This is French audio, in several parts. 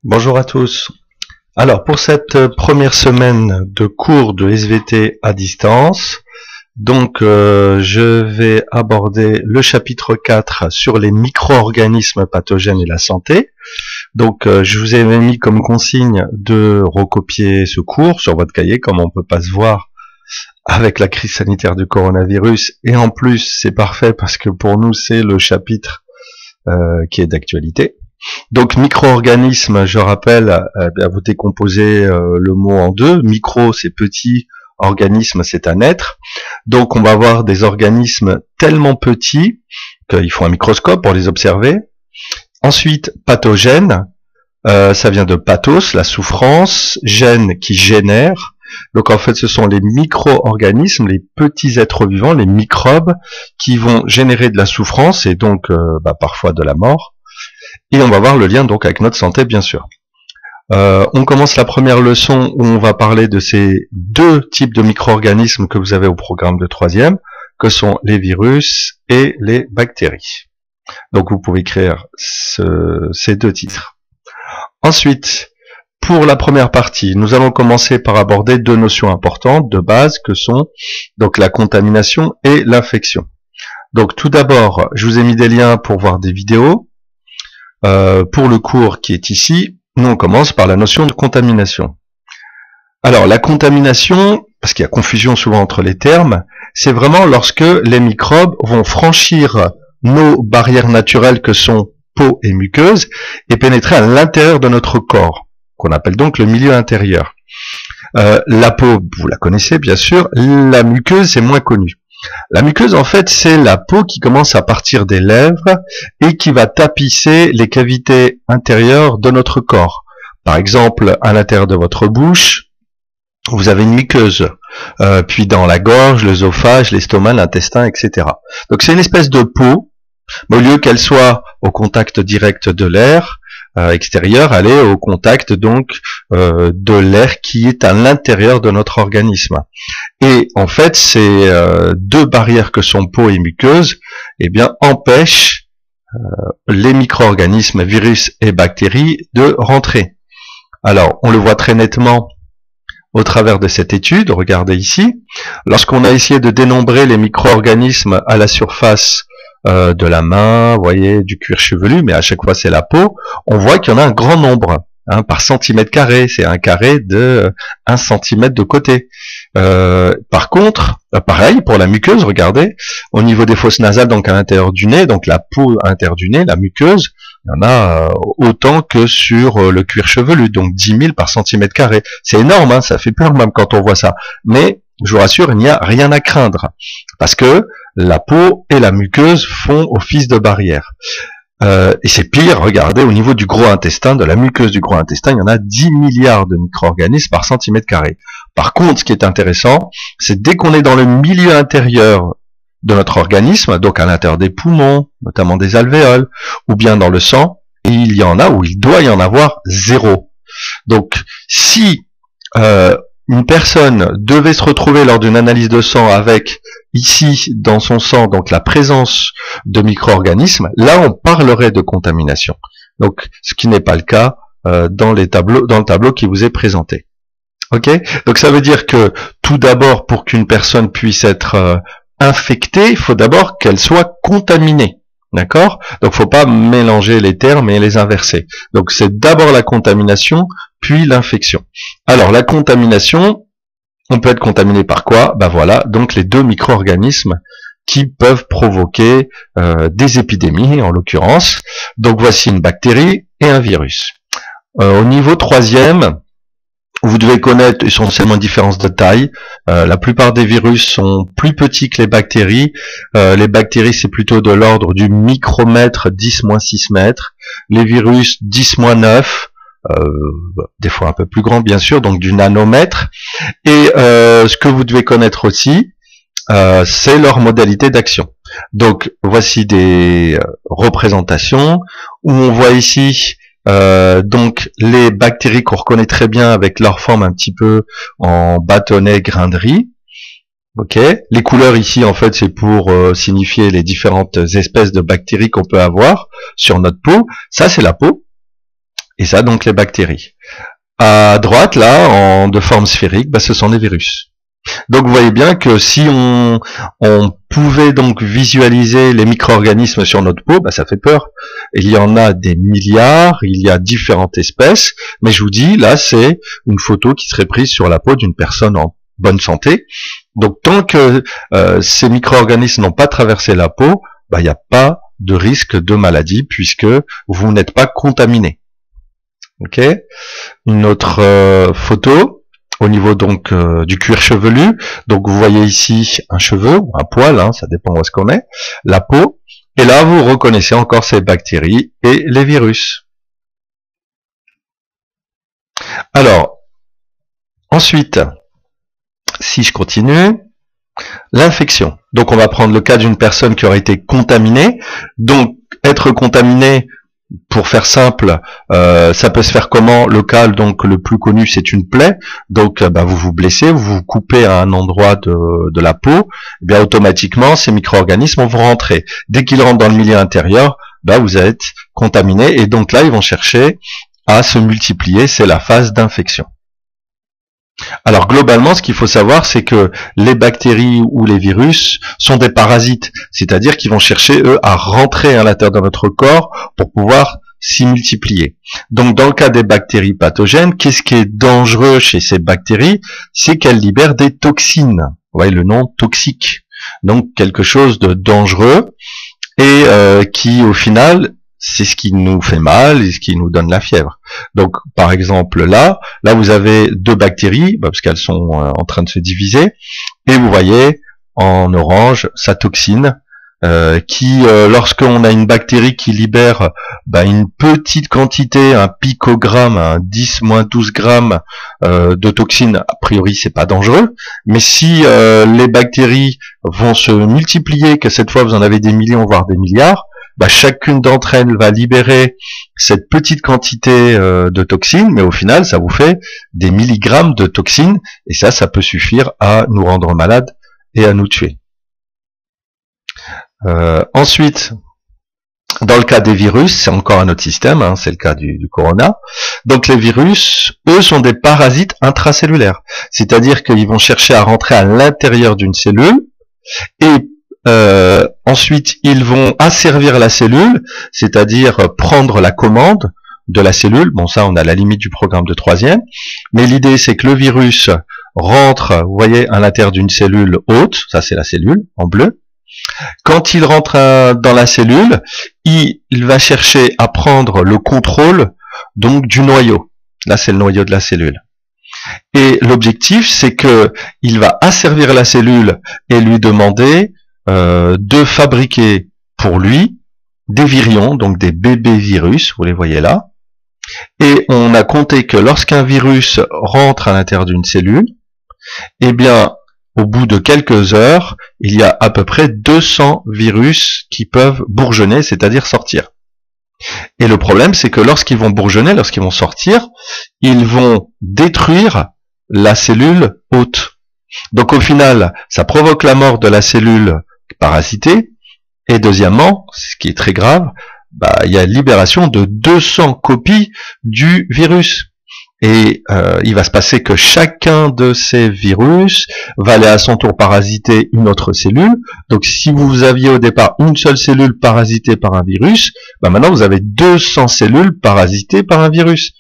Bonjour à tous. Alors pour cette première semaine de cours de SVT à distance, je vais aborder le chapitre 4 sur les micro-organismes pathogènes et la santé. Je vous ai mis comme consigne de recopier ce cours sur votre cahier, comme on ne peut pas se voir avec la crise sanitaire du coronavirus. Et en plus, c'est parfait parce que pour nous, c'est le chapitre qui est d'actualité. Donc micro-organismes, je rappelle, vous décomposez le mot en deux. Micro, c'est petit, organisme, c'est un être. Donc on va avoir des organismes tellement petits qu'il faut un microscope pour les observer. Ensuite, pathogènes, ça vient de pathos, la souffrance, gène qui génère. Donc en fait, ce sont les micro-organismes, les petits êtres vivants, les microbes, qui vont générer de la souffrance et donc parfois de la mort. Et on va voir le lien donc avec notre santé, bien sûr. On commence la première leçon où on va parler de ces deux types de micro-organismes que vous avez au programme de troisième, que sont les virus et les bactéries. Donc vous pouvez écrire ces deux titres. Ensuite, pour la première partie, nous allons commencer par aborder deux notions importantes de base que sont donc la contamination et l'infection. Donc tout d'abord, je vous ai mis des liens pour voir des vidéos. Pour le cours qui est ici, nous on commence par la notion de contamination. Alors la contamination, parce qu'il y a confusion souvent entre les termes, c'est vraiment lorsque les microbes vont franchir nos barrières naturelles que sont peau et muqueuse et pénétrer à l'intérieur de notre corps, qu'on appelle donc le milieu intérieur. La peau, vous la connaissez bien sûr, la muqueuse c'est moins connu. La muqueuse, en fait, c'est la peau qui commence à partir des lèvres et qui va tapisser les cavités intérieures de notre corps. Par exemple, à l'intérieur de votre bouche, vous avez une muqueuse. Puis dans la gorge, l'œsophage, l'estomac, l'intestin, etc. Donc c'est une espèce de peau, mais au lieu qu'elle soit au contact direct de l'air extérieur, elle est au contact donc de l'air qui est à l'intérieur de notre organisme. Et en fait, ces deux barrières que sont peau et muqueuse, empêchent les micro-organismes, virus et bactéries de rentrer. Alors, on le voit très nettement au travers de cette étude. Regardez ici. Lorsqu'on a essayé de dénombrer les micro-organismes à la surface de la main, vous voyez, du cuir chevelu, mais à chaque fois c'est la peau, on voit qu'il y en a un grand nombre, par centimètre carré, c'est un carré de 1 centimètre de côté. Par contre, pareil pour la muqueuse, regardez, au niveau des fosses nasales, donc à l'intérieur du nez, donc la peau à l'intérieur du nez, la muqueuse, il y en a autant que sur le cuir chevelu, donc 10 000 par centimètre carré. C'est énorme, hein, ça fait peur même quand on voit ça. Mais je vous rassure, il n'y a rien à craindre, parce que la peau et la muqueuse font office de barrière. Et c'est pire, regardez, au niveau du gros intestin, de la muqueuse du gros intestin, il y en a 10 milliards de micro-organismes par centimètre carré. Par contre, ce qui est intéressant, c'est dès qu'on est dans le milieu intérieur de notre organisme, donc à l'intérieur des poumons, notamment des alvéoles, ou bien dans le sang, et il y en a, ou il doit y en avoir 0. Donc, si une personne devait se retrouver lors d'une analyse de sang avec, ici, dans son sang, donc la présence de micro-organismes, là on parlerait de contamination. Donc, ce qui n'est pas le cas dans le tableau qui vous est présenté. Ok? Donc ça veut dire que, tout d'abord, pour qu'une personne puisse être infectée, il faut d'abord qu'elle soit contaminée. D'accord? Donc, faut pas mélanger les termes et les inverser. Donc, c'est d'abord la contamination, puis l'infection. Alors, la contamination, on peut être contaminé par quoi? Voilà, donc les deux micro-organismes qui peuvent provoquer des épidémies, en l'occurrence. Donc, voici une bactérie et un virus. Au niveau troisième, vous devez connaître essentiellement une différence de taille. La plupart des virus sont plus petits que les bactéries. Les bactéries, c'est plutôt de l'ordre du micromètre 10-6 mètres. Les virus, 10-9. Des fois un peu plus grand, bien sûr, donc du nanomètre. Et ce que vous devez connaître aussi, c'est leur modalité d'action. Donc, voici des représentations où on voit ici donc les bactéries qu'on reconnaît très bien avec leur forme un petit peu en bâtonnet grain de riz. Ok. Les couleurs ici en fait c'est pour signifier les différentes espèces de bactéries qu'on peut avoir sur notre peau. Ça c'est la peau. Et ça, donc, les bactéries. À droite, là, de forme sphérique, ce sont des virus. Donc vous voyez bien que si on pouvait donc visualiser les micro-organismes sur notre peau, ça fait peur. Il y en a des milliards, il y a différentes espèces, mais je vous dis, là c'est une photo qui serait prise sur la peau d'une personne en bonne santé. Donc tant que ces micro-organismes n'ont pas traversé la peau, il n'y a pas de risque de maladie puisque vous n'êtes pas contaminé. Ok. Une autre photo. Au niveau donc du cuir chevelu, donc vous voyez ici un cheveu, ou un poil, ça dépend où est-ce qu'on est, la peau, et là vous reconnaissez encore ces bactéries et les virus. Alors, ensuite, si je continue, l'infection. Donc on va prendre le cas d'une personne qui aurait été contaminée, donc être contaminé, pour faire simple, ça peut se faire comment? Le cas donc le plus connu, c'est une plaie. Donc vous vous blessez, vous vous coupez à un endroit de la peau, et bien automatiquement ces micro-organismes vont rentrer. Dès qu'ils rentrent dans le milieu intérieur, vous êtes contaminé et donc là ils vont chercher à se multiplier. C'est la phase d'infection. Alors globalement, ce qu'il faut savoir, c'est que les bactéries ou les virus sont des parasites, c'est-à-dire qu'ils vont chercher, eux, à rentrer à l'intérieur de notre corps pour pouvoir s'y multiplier. Donc dans le cas des bactéries pathogènes, qu'est-ce qui est dangereux chez ces bactéries? C'est qu'elles libèrent des toxines. Vous voyez le nom toxique. Donc quelque chose de dangereux et qui au final, c'est ce qui nous fait mal et ce qui nous donne la fièvre. Donc, par exemple, là vous avez deux bactéries, parce qu'elles sont en train de se diviser, et vous voyez, en orange, sa toxine, qui, lorsqu'on a une bactérie qui libère une petite quantité, un picogramme, un 10-12 grammes de toxine, a priori c'est pas dangereux, mais si les bactéries vont se multiplier, que cette fois vous en avez des millions, voire des milliards, chacune d'entre elles va libérer cette petite quantité de toxines, mais au final, ça vous fait des milligrammes de toxines, et ça peut suffire à nous rendre malades et à nous tuer. Ensuite, dans le cas des virus, c'est encore un autre système, c'est le cas du corona. Donc les virus, eux, sont des parasites intracellulaires, c'est-à-dire qu'ils vont chercher à rentrer à l'intérieur d'une cellule, et ensuite, ils vont asservir la cellule, c'est-à-dire prendre la commande de la cellule. Bon, ça, on a la limite du programme de troisième. Mais l'idée, c'est que le virus rentre, vous voyez, à l'intérieur d'une cellule hôte. Ça, c'est la cellule, en bleu. Quand il rentre dans la cellule, il va chercher à prendre le contrôle, donc, du noyau. Là, c'est le noyau de la cellule. Et l'objectif, c'est que il va asservir la cellule et lui demander de fabriquer pour lui des virions, donc des bébés virus, vous les voyez là. Et on a compté que lorsqu'un virus rentre à l'intérieur d'une cellule, eh bien, au bout de quelques heures, il y a à peu près 200 virus qui peuvent bourgeonner, c'est-à-dire sortir. Et le problème, c'est que lorsqu'ils vont bourgeonner, lorsqu'ils vont sortir, ils vont détruire la cellule hôte. Donc au final, ça provoque la mort de la cellule parasitée, et deuxièmement, ce qui est très grave, il y a libération de 200 copies du virus. Et il va se passer que chacun de ces virus va aller à son tour parasiter une autre cellule. Donc si vous aviez au départ une seule cellule parasitée par un virus, maintenant vous avez 200 cellules parasitées par un virus.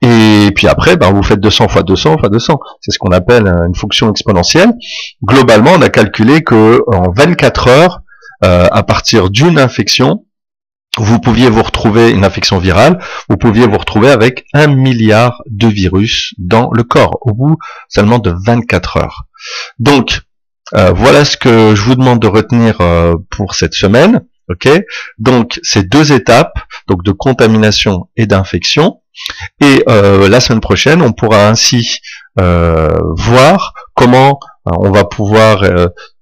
Et puis après, vous faites 200 fois 200 fois 200. C'est ce qu'on appelle une fonction exponentielle. Globalement, on a calculé que en 24 heures, à partir d'une infection, vous pouviez vous retrouver, une infection virale, vous pouviez vous retrouver avec 1 milliard de virus dans le corps, au bout seulement de 24 heures. Donc, voilà ce que je vous demande de retenir pour cette semaine. Ok, donc ces deux étapes, donc de contamination et d'infection. Et la semaine prochaine, on pourra ainsi voir comment on va pouvoir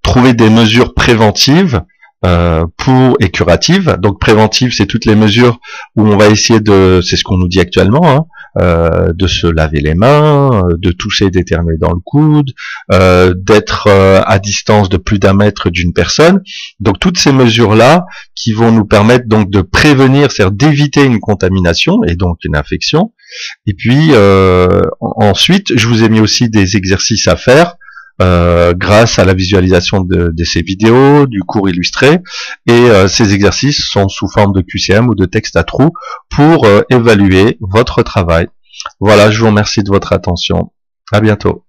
trouver des mesures préventives et curative. Donc préventive, c'est toutes les mesures où on va essayer de, c'est ce qu'on nous dit actuellement, de se laver les mains, de toucher, d'éternuer dans le coude, d'être à distance de plus d'1 mètre d'une personne. Donc toutes ces mesures-là qui vont nous permettre donc de prévenir, c'est-à-dire d'éviter une contamination et donc une infection. Et puis ensuite, je vous ai mis aussi des exercices à faire grâce à la visualisation de ces vidéos, du cours illustré, et ces exercices sont sous forme de QCM ou de texte à trous pour évaluer votre travail. Voilà, je vous remercie de votre attention. À bientôt.